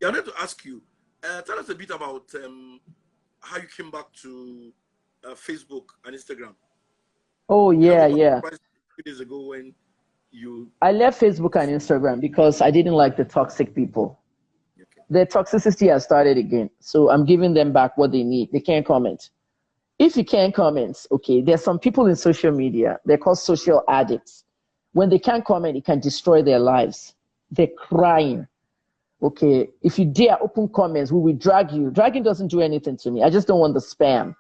I wanted to ask you, tell us a bit about how you came back to Facebook and Instagram. Oh, yeah. 2 days ago when you... I left Facebook and Instagram because I didn't like the toxic people. Okay. The toxicity has started again. So I'm giving them back what they need. They can't comment. If you can't comment, okay, there's some people in social media, they're called social addicts. When they can't comment, it can destroy their lives. They're crying. Okay, if you dare open comments, we will drag you. Dragging doesn't do anything to me. I just don't want the spam.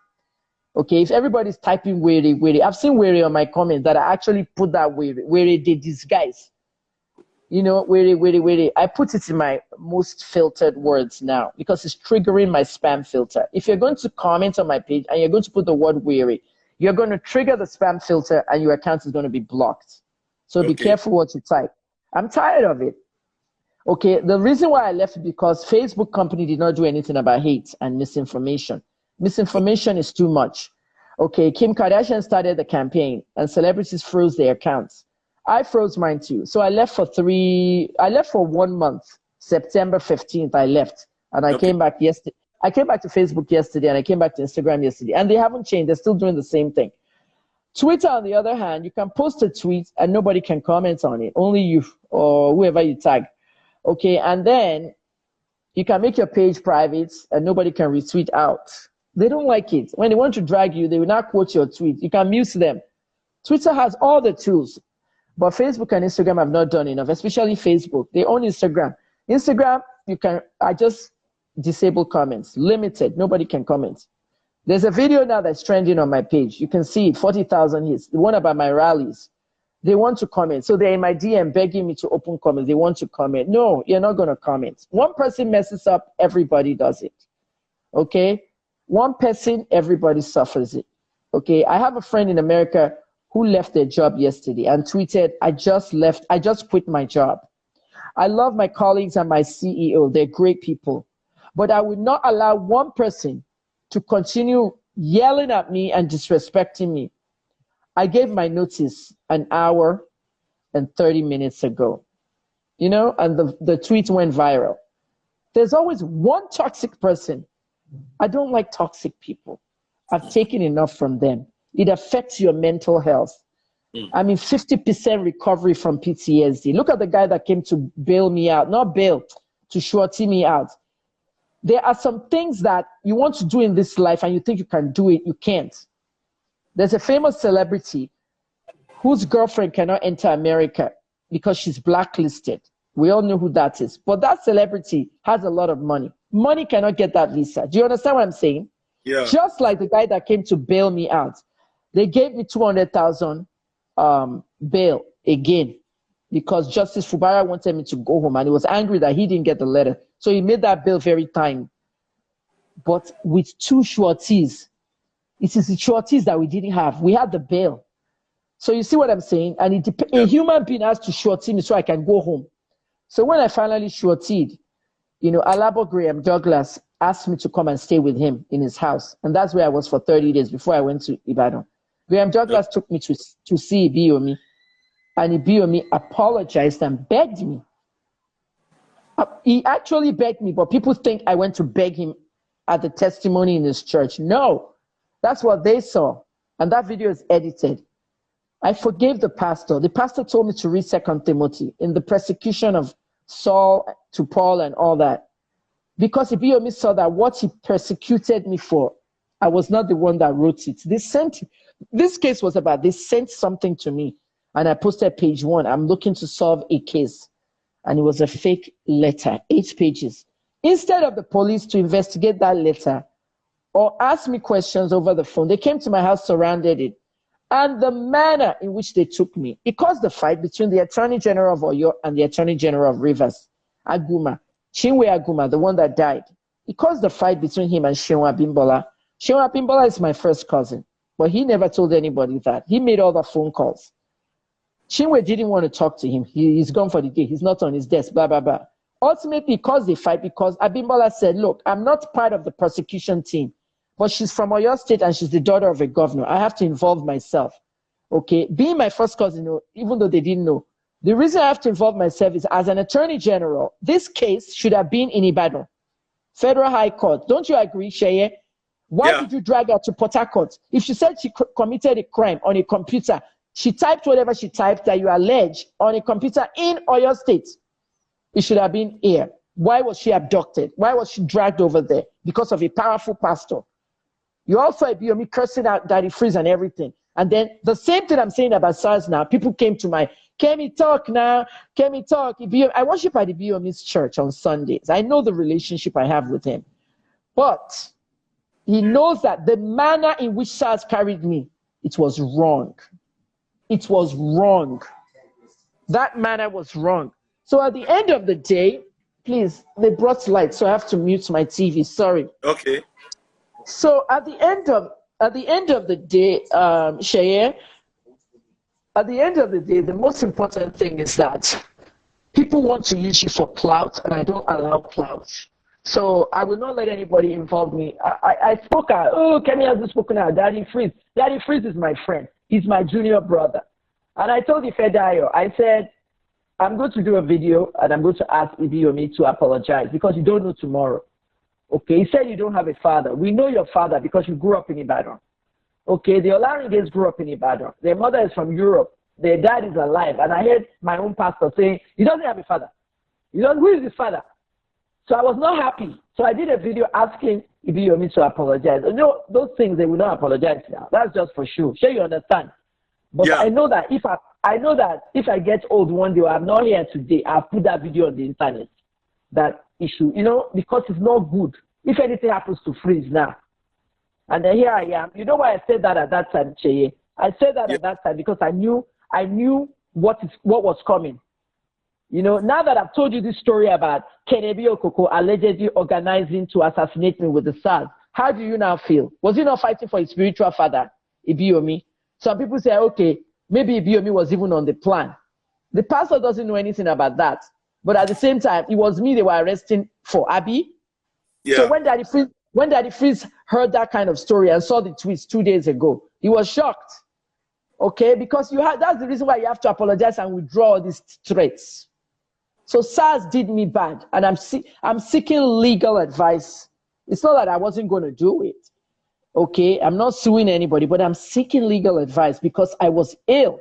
Okay, if everybody's typing weary, I've seen weary on my comments that I actually put that weary, they disguise. You know, weary. I put it in my most filtered words now because it's triggering my spam filter. If you're going to comment on my page and you're going to put the word weary, you're going to trigger the spam filter and your account is going to be blocked. So be careful what you type. I'm tired of it. Okay, the reason why I left is because Facebook company did not do anything about hate and misinformation. Misinformation is too much. Okay, Kim Kardashian started the campaign and celebrities froze their accounts. I froze mine too. So I left for 1 month. September 15th, I left. And I came back yesterday. I came back to Facebook yesterday and I came back to Instagram yesterday. And they haven't changed. They're still doing the same thing. Twitter, on the other hand, you can post a tweet and nobody can comment on it. Only you or whoever you tag. Okay, and then you can make your page private and nobody can retweet out. They don't like it. When they want to drag you, they will not quote your tweet. You can mute them. Twitter has all the tools, but Facebook and Instagram have not done enough, especially Facebook. They own Instagram. Instagram, I just disable comments, limited. Nobody can comment. There's a video now that's trending on my page. You can see it, 40,000 hits. The one about my rallies. They want to comment. So they're in my DM begging me to open comments. They want to comment. No, you're not going to comment. One person messes up, everybody does it. Okay? One person, everybody suffers it. Okay? I have a friend in America who left their job yesterday and tweeted, I just quit my job. I love my colleagues and my CEO. They're great people. But I would not allow one person to continue yelling at me and disrespecting me. I gave my notice an hour and 30 minutes ago, you know, and the tweet went viral. There's always one toxic person. I don't like toxic people. I've taken enough from them. It affects your mental health. I mean, 50% recovery from PTSD. Look at the guy that came to bail me out, not bail, to shorty me out. There are some things that you want to do in this life and you think you can do it, you can't. There's a famous celebrity whose girlfriend cannot enter America because she's blacklisted. We all know who that is. But that celebrity has a lot of money. Money cannot get that visa. Do you understand what I'm saying? Yeah. Just like the guy that came to bail me out. They gave me 200,000 bail again because Justice Fubara wanted me to go home and he was angry that he didn't get the letter. So he made that bail very tiny. But with two shorties, it is the shorties that we didn't have. We had the bail. So you see what I'm saying? And a human being has to shorty me so I can go home. So when I finally shortied, you know, Alabo Graham Douglas asked me to come and stay with him in his house. And that's where I was for 30 days before I went to Ibadan. Graham Douglas took me to see Ibiomi. And Ibiomi apologized and begged me. He actually begged me, but people think I went to beg him at the testimony in his church. No. That's what they saw. And that video is edited. I forgave the pastor. The pastor told me to read 2 Timothy in the persecution of Saul to Paul and all that. Because Ibiomi saw that what he persecuted me for, I was not the one that wrote it. This case was about, they sent something to me and I posted page 1. I'm looking to solve a case. And it was a fake letter, 8 pages. Instead of the police to investigate that letter, or ask me questions over the phone. They came to my house, surrounded it. And the manner in which they took me, it caused the fight between the Attorney General of Oyo and the Attorney General of Rivers, Aguma. Chinwe Aguma, the one that died. It caused the fight between him and Shewa Bimbola. Shewa Bimbola is my first cousin, but he never told anybody that. He made all the phone calls. Chinwe didn't want to talk to him. He's gone for the day. He's not on his desk, blah, blah, blah. Ultimately, it caused the fight because Abimbola said, look, I'm not part of the prosecution team. But she's from Oyo State and she's the daughter of a governor. I have to involve myself. Okay? Being my first cousin, even though they didn't know, The reason I have to involve myself is as an attorney general, this case should have been in Ibadan, Federal High Court. Don't you agree, Sheye? Why did you drag her to Port Harcourt? If she said she committed a crime on a computer, she typed whatever she typed that you allege on a computer in Oyo State, it should have been here. Why was she abducted? Why was she dragged over there? Because of a powerful pastor. You also have me cursing out Daddy Freeze and everything. And then the same thing I'm saying about SARS now. People came to my, KEMI talk now, KEMI talk. I worship at the BOM's church on Sundays. I know the relationship I have with him. But he knows that the manner in which SARS carried me, it was wrong. It was wrong. That manner was wrong. So at the end of the day, please, they brought light, so I have to mute my TV. Sorry. Okay. So at the end of the day, Sheye, at the end of the day, the most important thing is that people want to use you for clout, and I don't allow clout. So I will not let anybody involve me. I spoke out. Oh, KEMI hasn't spoken out. Daddy Freeze. Daddy Freeze is my friend. He's my junior brother. And I told Ifedayo, I said, I'm going to do a video and I'm going to ask Ibiyomi to apologize because you don't know tomorrow. Okay, he said you don't have a father. We know your father because you grew up in Ibadan. Okay, the Olaringes grew up in Ibadan. Their mother is from Europe. Their dad is alive. And I heard my own pastor saying, he doesn't have a father. Who is his father? So I was not happy. So I did a video asking Ibiyomi to apologize. You know, those things, they will not apologize now. That's just for sure. Sure, you understand. But I know that if I get old one day, or I'm not here today, I'll put that video on the internet. That issue, because it's not good. If anything happens to Freeze now, and then here I am. You know why I said that at that time, Cheye? I said that at that time because I knew what was coming. Now that I've told you this story about Kennedy Okoko allegedly organizing to assassinate me with the SARS, how do you now feel? Was he not fighting for his spiritual father, Ibiyomi? Some people say, okay, maybe Ibiyomi was even on the plan. The pastor doesn't know anything about that. But at the same time, it was me they were arresting for, Abi. Yeah. So when Daddy Freeze heard that kind of story and saw the tweets 2 days ago, he was shocked. Okay, because that's the reason why you have to apologize and withdraw all these threats. So SARS did me bad, and I'm seeking legal advice. It's not that I wasn't going to do it. Okay, I'm not suing anybody, but I'm seeking legal advice because I was ill.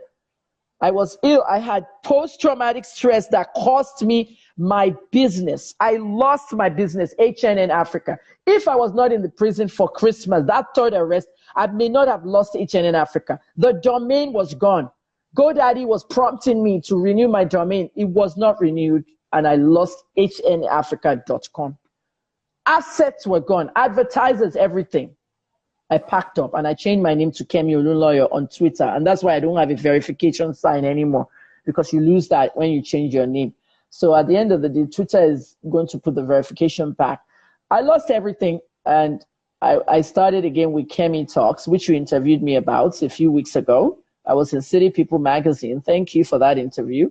I had post-traumatic stress that cost me my business. I lost my business, HNN Africa. If I was not in the prison for Christmas, that third arrest, I may not have lost HNN Africa. The domain was gone. GoDaddy was prompting me to renew my domain. It was not renewed, and I lost hnafrica.com. Assets were gone. Advertisers, everything. I packed up and I changed my name to KEMI OLUNLOYO on Twitter. And that's why I don't have a verification sign anymore, because you lose that when you change your name. So at the end of the day, Twitter is going to put the verification back. I lost everything, and I started again with KEMI Talks, which you interviewed me about a few weeks ago. I was in City People magazine. Thank you for that interview.